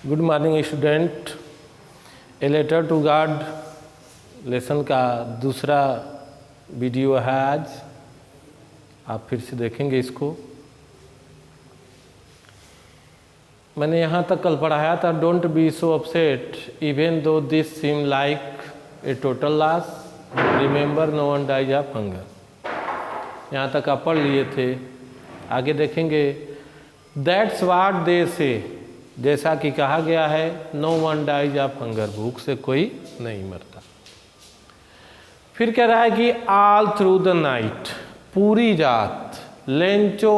Good morning student. A letter to God lesson का दूसरा video है आज। आप फिर से देखेंगे इसको। मैंने यहाँ तक कल पढ़ाया था, don't be so upset even though this seem like a total loss, remember no one dies of hunger. यहाँ तक आप पढ़ लिए थे। आगे देखेंगे, दैट्स व्हाट दे से, जैसा कि कहा गया है, no one dies of hunger, भूख से कोई नहीं मरता। फिर कह रहा है कि ऑल थ्रू द नाइट, पूरी रात, Lencho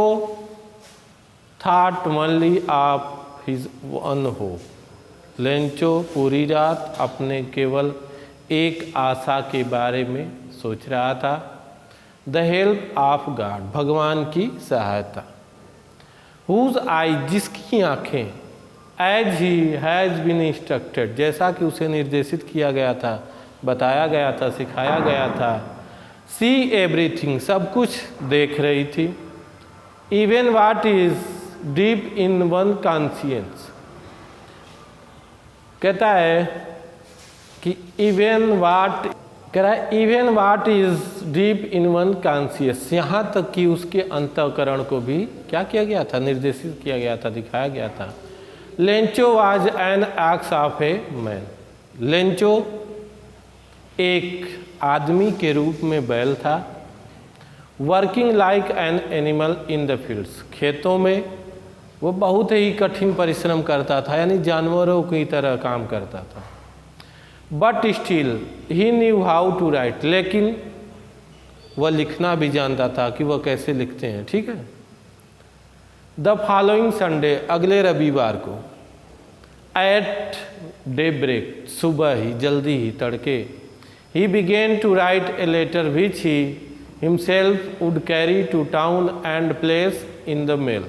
thought only of his one hope, Lencho पूरी रात अपने केवल एक आशा के बारे में सोच रहा था, द हेल्प ऑफ गॉड, भगवान की सहायता, हुज आई, जिसकी आँखें, as he has been instructed, जैसा कि उसे निर्देशित किया गया था, बताया गया था, सिखाया गया था, सी एवरीथिंग, सब कुछ देख रही थी, even what is deep in one conscience, कहता है कि इवन वाट, कह रहा है even what is deep in one conscious, यहाँ तक कि उसके अंतःकरण को भी क्या किया गया था, निर्देशित किया गया था, दिखाया गया था। Lencho was an x of a man, Lencho एक आदमी के रूप में बैल था, working like an animal in the fields, खेतों में वो बहुत ही कठिन परिश्रम करता था, यानी जानवरों की तरह काम करता था। But still he knew how to write, लेकिन वह लिखना भी जानता था कि वह कैसे लिखते हैं। ठीक है। द फॉलोइंग संडे, अगले रविवार को, एट डे ब्रेक, सुबह ही, जल्दी ही, तड़के, he began to write a letter which he himself would carry to town and place in the mail.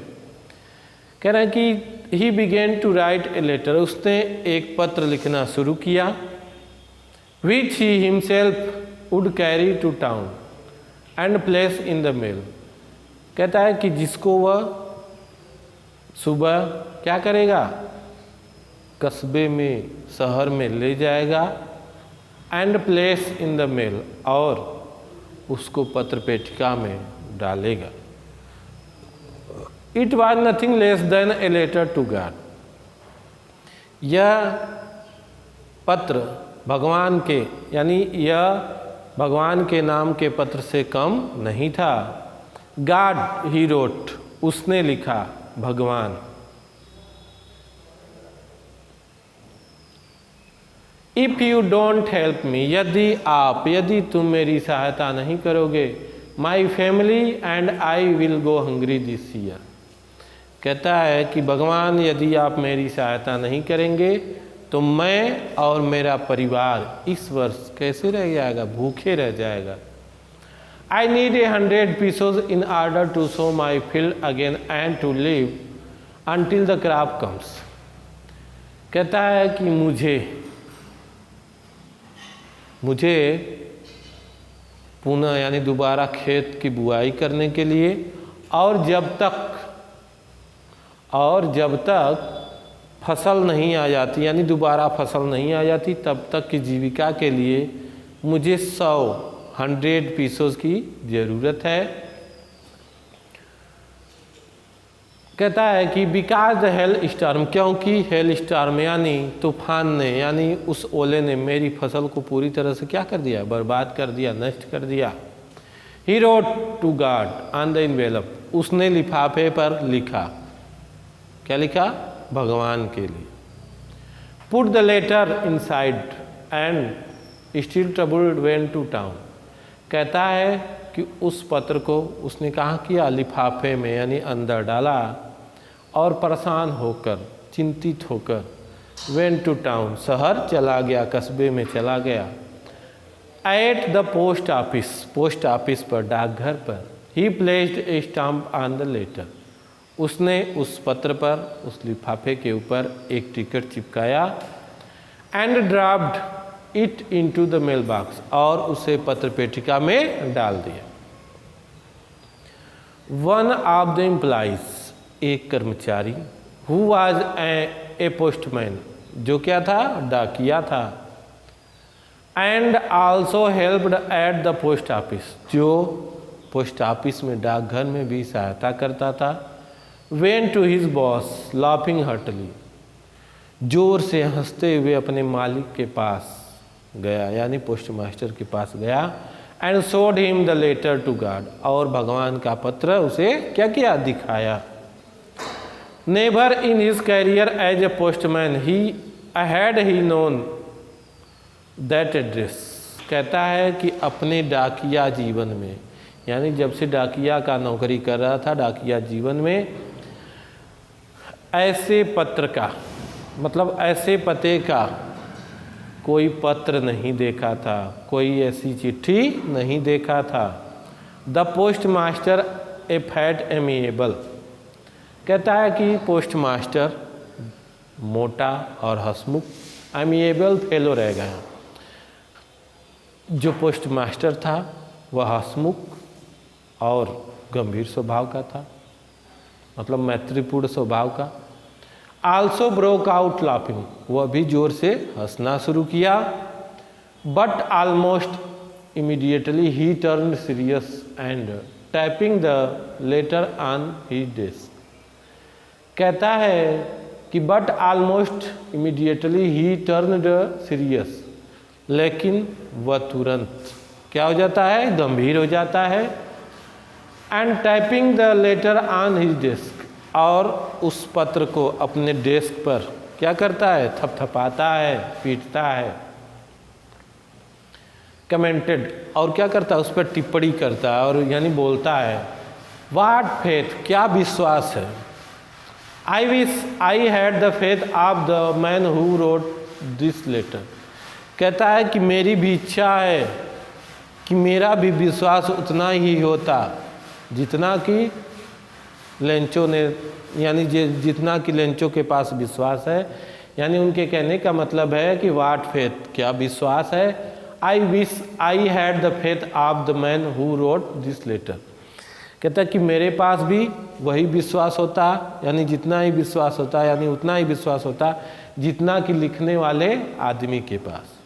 कह रहे हैं कि he began to write a letter, उसने एक पत्र लिखना शुरू किया, which he himself would carry to town and place in the mail, कहता है कि जिसको वह सुबह क्या करेगा, कस्बे में, शहर में ले जाएगा, and place in the mail, और उसको पत्र पेटिका में डालेगा। It was nothing less than a letter to God, यह पत्र भगवान के, यानी यह भगवान के नाम के पत्र से कम नहीं था। गॉड ही रोट, उसने लिखा, भगवान। If you don't help me, यदि तुम मेरी सहायता नहीं करोगे, my family and I will go hungry this year, कहता है कि भगवान यदि आप मेरी सहायता नहीं करेंगे तो मैं और मेरा परिवार इस वर्ष कैसे रह जाएगा, भूखे रह जाएगा। I need 100 pesos in order to sow my field again and to live until the crop comes, कहता है कि मुझे पुनः, यानी दोबारा खेत की बुआई करने के लिए, और जब तक फसल नहीं आ जाती, यानी दोबारा फसल नहीं आ जाती, तब तक की जीविका के लिए मुझे 100 पीसों की ज़रूरत है। कहता है कि बिकॉज द हेल स्टॉर्म, क्योंकि हेल स्टॉर्म यानी तूफान ने, यानी उस ओले ने मेरी फसल को पूरी तरह से क्या कर दिया, बर्बाद कर दिया, नष्ट कर दिया। He wrote to God on the envelope, उसने लिफाफे पर लिखा, क्या लिखा, भगवान के लिए। Put the letter inside and still troubled went to town, कहता है कि उस पत्र को उसने कहाँ किया, लिफाफे में, यानी अंदर डाला, और परेशान होकर, चिंतित होकर, वेंट टू टाउन, शहर चला गया, कस्बे में चला गया। एट द पोस्ट ऑफिस पर, डाकघर पर, he placed a stamp on the letter, उसने उस पत्र पर, उस लिफाफे के ऊपर एक टिकट चिपकाया, and dropped it into the mailbox, और उसे पत्र पेटिका में डाल दिया। वन ऑफ द एम्प्लॉइज, एक कर्मचारी, हु वाज ए पोस्टमैन, जो क्या था, डाकिया था। And also helped at the post office, जो पोस्ट ऑफिस में, डाकघर में भी सहायता करता था। Went to his boss laughing heartily, जोर से हंसते हुए अपने मालिक के पास गया, यानी पोस्ट मास्टर के पास गया। And showed him the letter to God, और भगवान का पत्र उसे क्या किया, दिखाया। Never in his career as a postman had he known that address, कहता है कि अपने डाकिया जीवन में, यानी जब से डाकिया का नौकरी कर रहा था, डाकिया जीवन में ऐसे पत्र का, मतलब ऐसे पते का कोई पत्र नहीं देखा था, कोई ऐसी चिट्ठी नहीं देखा था। The post master A fat amiable, कहता है कि पोस्ट मास्टर मोटा और हंसमुख, एमिएबल फेलो रह गया। जो पोस्ट मास्टर था वह हंसमुख और गंभीर स्वभाव का था, मतलब मैत्रीपूर्ण स्वभाव का। आल्सो ब्रोक आउट लाफिंग, वह भी जोर से हंसना शुरू किया। But almost immediately he turn serious and typing the later on his desk, कहता है कि but almost immediately he turn serious, लेकिन वह तुरंत क्या हो जाता है, गंभीर हो जाता है। And typing the later on his desk, और उस पत्र को अपने डेस्क पर क्या करता है, थपथपाता है, पीटता है। कमेंटेड, और क्या करता है, उस पर टिप्पणी करता है, और यानी बोलता है। व्हाट फेथ, क्या विश्वास है। I wish I had the faith of the man who wrote this letter, कहता है कि मेरी भी इच्छा है कि मेरा भी विश्वास उतना ही होता जितना कि लेंचो ने, यानी जितना कि लेंचो के पास विश्वास है। यानी उनके कहने का मतलब है कि व्हाट फेथ, क्या विश्वास है। I wish I had the faith of the man who wrote this letter, कहता है कि मेरे पास भी वही विश्वास होता, यानी जितना ही विश्वास होता, यानी उतना ही विश्वास होता जितना कि लिखने वाले आदमी के पास।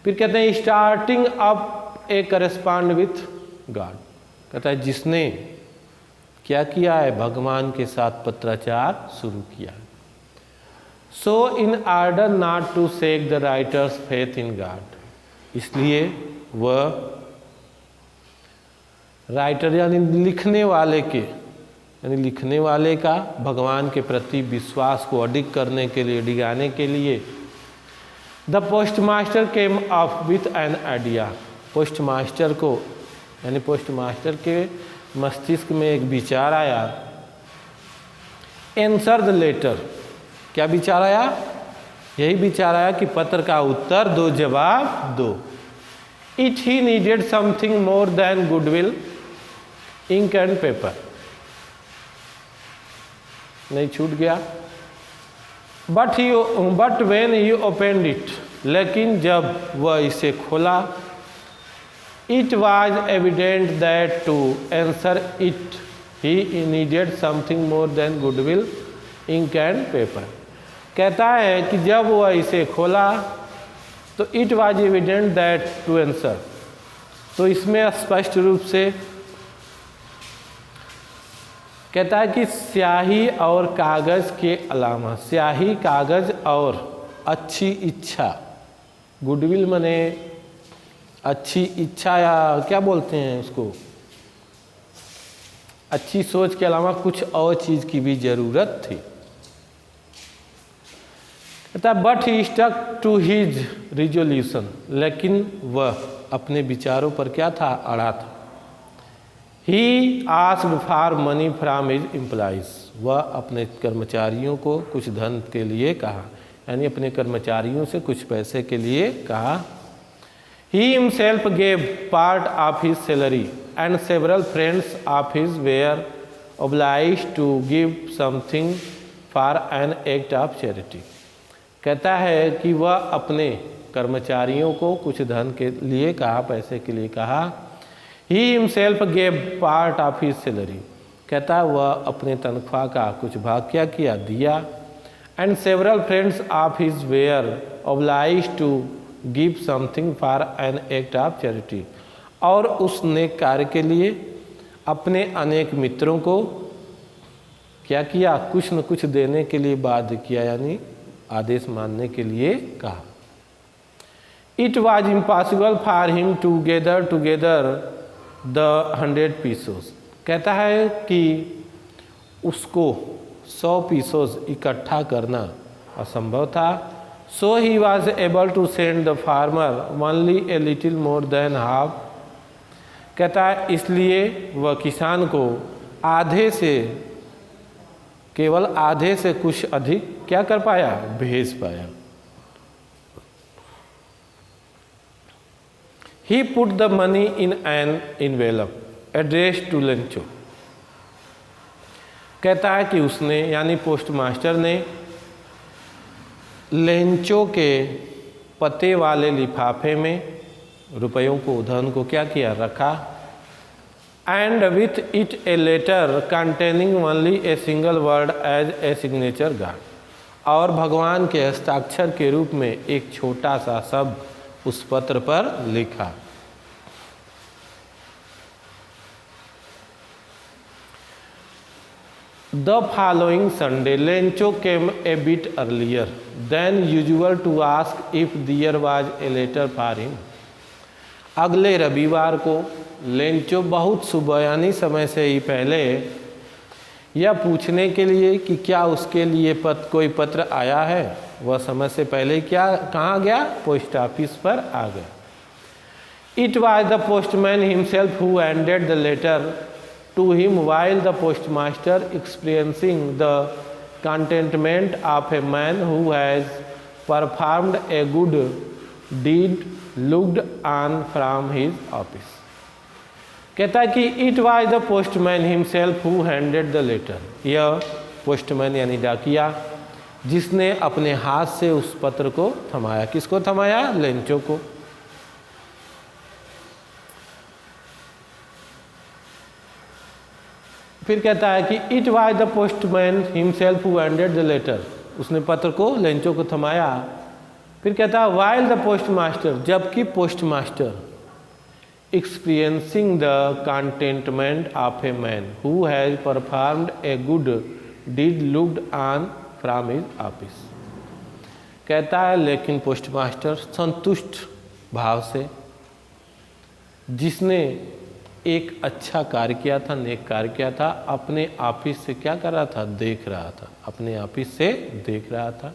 फिर कहते हैं starting up A correspond with God, कहता है जिसने क्या किया है, भगवान के साथ पत्राचार शुरू किया। So in order not to shake the writer's faith in God, इसलिए वह राइटर यानी लिखने वाले के, यानी लिखने वाले का भगवान के प्रति विश्वास को अडिग करने के लिए, डिगाने के लिए। The post master came up with an idea, post master को, यानी पोस्ट मास्टर के मस्तिष्क में एक विचार आया। आंसर द लेटर, क्या विचार आया, यही विचार आया कि पत्र का उत्तर दो, जवाब दो। It he needed something more than goodwill, ink and paper, नहीं छूट गया। But when he opened it, लेकिन जब वह इसे खोला, it was evident that to answer it he needed something more than goodwill, ink and paper, कहता है कि जब वह इसे खोला तो it was evident that to answer, तो इसमें स्पष्ट रूप से कहता है कि स्याही और कागज़ के अलावा, स्याही कागज़ और अच्छी इच्छा, गुडविल मने अच्छी इच्छा, या क्या बोलते हैं उसको, अच्छी सोच के अलावा कुछ और चीज़ की भी ज़रूरत थी। कहता है but he stuck to his resolution, लेकिन वह अपने विचारों पर क्या था, अड़ा था। He asked for money from his employees, वह अपने कर्मचारियों को कुछ धन के लिए कहा, यानी अपने कर्मचारियों से कुछ पैसे के लिए कहा। He himself gave part of his salary and several friends of his were obliged to give something for an act of charity, कहता है कि वह अपने कर्मचारियों को कुछ धन के लिए कहा, पैसे के लिए कहा। He himself gave part of his salary, कहता है वह अपने तनख्वाह का कुछ भाग क्या किया, दिया। And several friends of his were obliged to give something for an act of charity, और उस नेक कार्य के लिए अपने अनेक मित्रों को क्या किया, कुछ न कुछ देने के लिए बाध्य किया, यानी आदेश मानने के लिए कहा। It was impossible for him to gather together the 100 pesos, कहता है कि उसको 100 पीसोस इकट्ठा करना असंभव था। So he was able to send the farmer only a little more than half, कहता है इसलिए वह किसान को आधे से, केवल आधे से कुछ अधिक क्या कर पाया, भेज पाया। He put the money in an envelope addressed to Lencho, कहता है कि उसने यानी पोस्ट मास्टर ने लेंचो के पते वाले लिफाफे में रुपयों को, धन को क्या किया, रखा। And with it a letter containing only a single word as a signature God, और भगवान के हस्ताक्षर के रूप में एक छोटा सा शब्द उस पत्र पर लिखा। The following Sunday Lencho came a bit earlier than usual to ask if there was a letter for him, अगले रविवार को लेंचो बहुत सुबह यानी समय से ही पहले यह पूछने के लिए कि क्या उसके लिए कोई पत्र आया है, वह समय से पहले क्या कहाँ गया, पोस्ट ऑफिस पर आ गया। It was the postman himself who handed the letter to him while the postmaster experiencing the contentment of a man who has performed a good deed looked on from his office, कहता है कि it was the postman himself who handed the letter, यह postman यानी डाकिया जिसने अपने हाथ से उस पत्र को थमाया। किसको थमाया, लेंचो को। फिर कहता है कि it was the postman himself who handed the letter, उसने पत्र को लेंचो को थमाया। फिर कहता है वाइल द पोस्ट मास्टर, जबकि postmaster experiencing the contentment of a man who has performed a good deed looked on from his office, कहता है लेकिन पोस्ट मास्टर संतुष्ट भाव से जिसने एक अच्छा कार्य किया था, नेक कार्य किया था, अपने ऑफिस से क्या कर रहा था, देख रहा था, अपने ऑफिस से देख रहा था।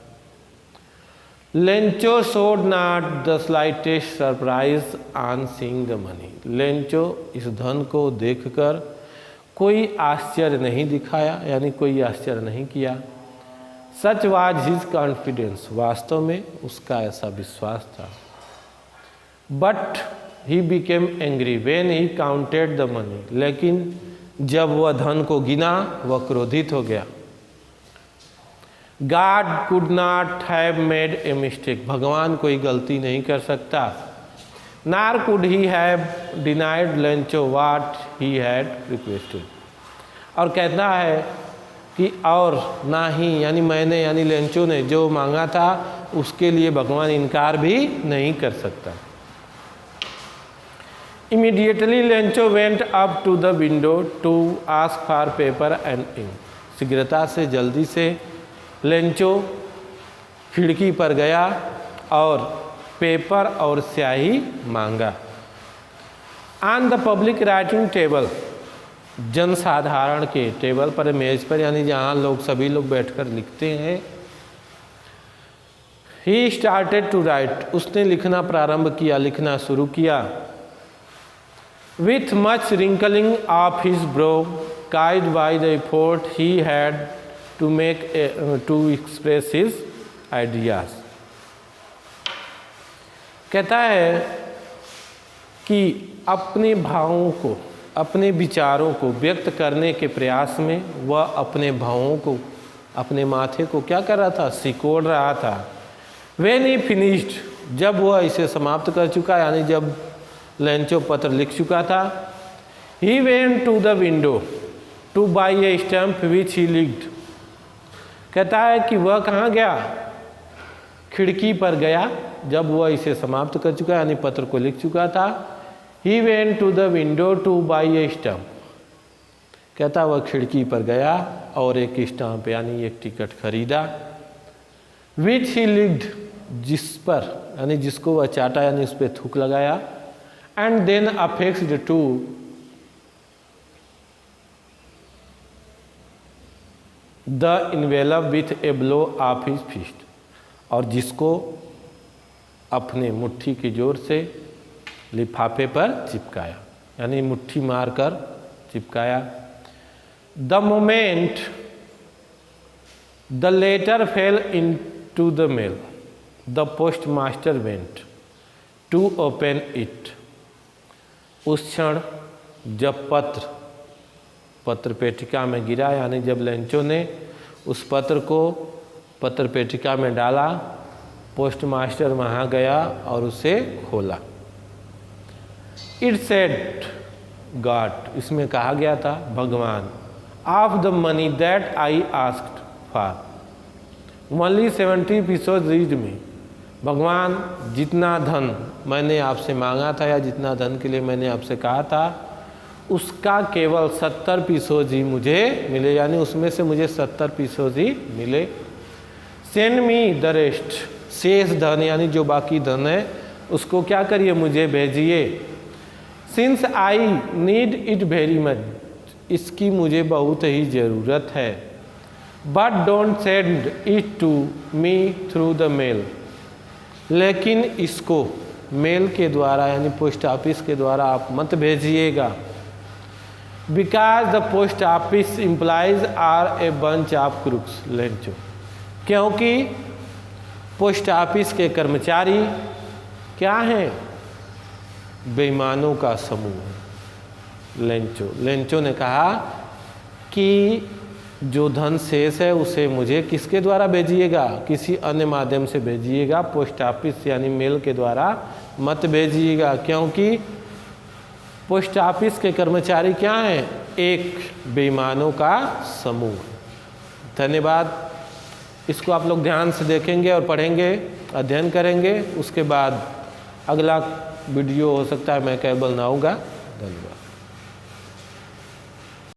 Lencho showed not the slightest surprise on seeing the money, Lencho इस धन को देखकर कोई आश्चर्य नहीं दिखाया, यानी कोई आश्चर्य नहीं किया। सच वाज हिज कॉन्फिडेंस, वास्तव में उसका ऐसा विश्वास था। But he became angry when he counted the money, लेकिन जब वह धन को गिना वह क्रोधित हो गया। God could not have made a mistake, भगवान कोई गलती नहीं कर सकता। नार could he have denied Lencho what he had requested, और कहता है कि और ना ही यानी मैंने यानी लेंचो ने जो मांगा था उसके लिए भगवान इनकार भी नहीं कर सकता। Immediately Lencho went up to the window to ask for paper and ink, शीघ्रता से जल्दी से लेंचो खिड़की पर गया और पेपर और स्याही मांगा। On the public writing table, जनसाधारण के टेबल पर, मेज पर, यानी जहाँ लोग सभी लोग बैठकर लिखते हैं। ही स्टार्टेड टू राइट, उसने लिखना प्रारंभ किया, लिखना शुरू किया। With much wrinkling of his brow caused by the effort he had to make to express his ideas, कहता है कि अपने भावों को, अपने विचारों को व्यक्त करने के प्रयास में वह अपने भावों को, अपने माथे को क्या कर रहा था, सिकोड़ रहा था। व्हेन ही फिनिश्ड, जब वह इसे समाप्त कर चुका, यानी जब लेंचो पत्र लिख चुका था, he went to the window to buy a stamp which he licked. कहता है कि वह कहाँ गया, खिड़की पर गया जब वह इसे समाप्त कर चुका यानी पत्र को लिख चुका था। He went to the window to buy a stamp. कहता वह खिड़की पर गया और एक स्टाम्प यानी एक टिकट खरीदा। विच ही लिक्ड, जिस पर यानी जिसको वह चाटा यानी उस पर थूक लगाया। And then affixed to the envelope with a blow of his fist, और जिसको अपने मुट्ठी की जोर से लिफाफे पर चिपकाया यानी मुट्ठी मारकर चिपकाया। The moment the letter fell into the mail the postmaster went to open it. उस क्षण जब पत्र पेटिका में गिरा यानी जब लेंचो ने उस पत्र को पत्र पेटिका में डाला, पोस्ट मास्टर वहाँ गया और उसे खोला। इट सेड गॉड, इसमें कहा गया था भगवान, of the money that I asked for only 70 pieces reached me. भगवान जितना धन मैंने आपसे मांगा था या जितना धन के लिए मैंने आपसे कहा था उसका केवल 70 पीसेस ही मुझे मिले, यानी उसमें से मुझे 70 पीसेस ही मिले। सेंड मी द रेस्ट, शेष धन यानी जो बाकी धन है उसको क्या करिए, मुझे भेजिए। Since I need it very much, इसकी मुझे बहुत ही ज़रूरत है। But don't send it to me through the mail, लेकिन इसको मेल के द्वारा यानी पोस्ट ऑफिस के द्वारा आप मत भेजिएगा। Because the post office employees are a bunch of crooks Lencho, क्योंकि पोस्ट ऑफिस के कर्मचारी क्या हैं, बेईमानों का समूह। लेंचो ने कहा कि जो धन शेष है उसे मुझे किसके द्वारा भेजिएगा, किसी अन्य माध्यम से भेजिएगा, पोस्ट ऑफिस यानी मेल के द्वारा मत भेजिएगा, क्योंकि पोस्ट ऑफिस के कर्मचारी क्या हैं, एक बेईमानों का समूह। धन्यवाद। इसको आप लोग ध्यान से देखेंगे और पढ़ेंगे, अध्ययन करेंगे। उसके बाद अगला वीडियो हो सकता है मैं केवल ना होगा। धन्यवाद।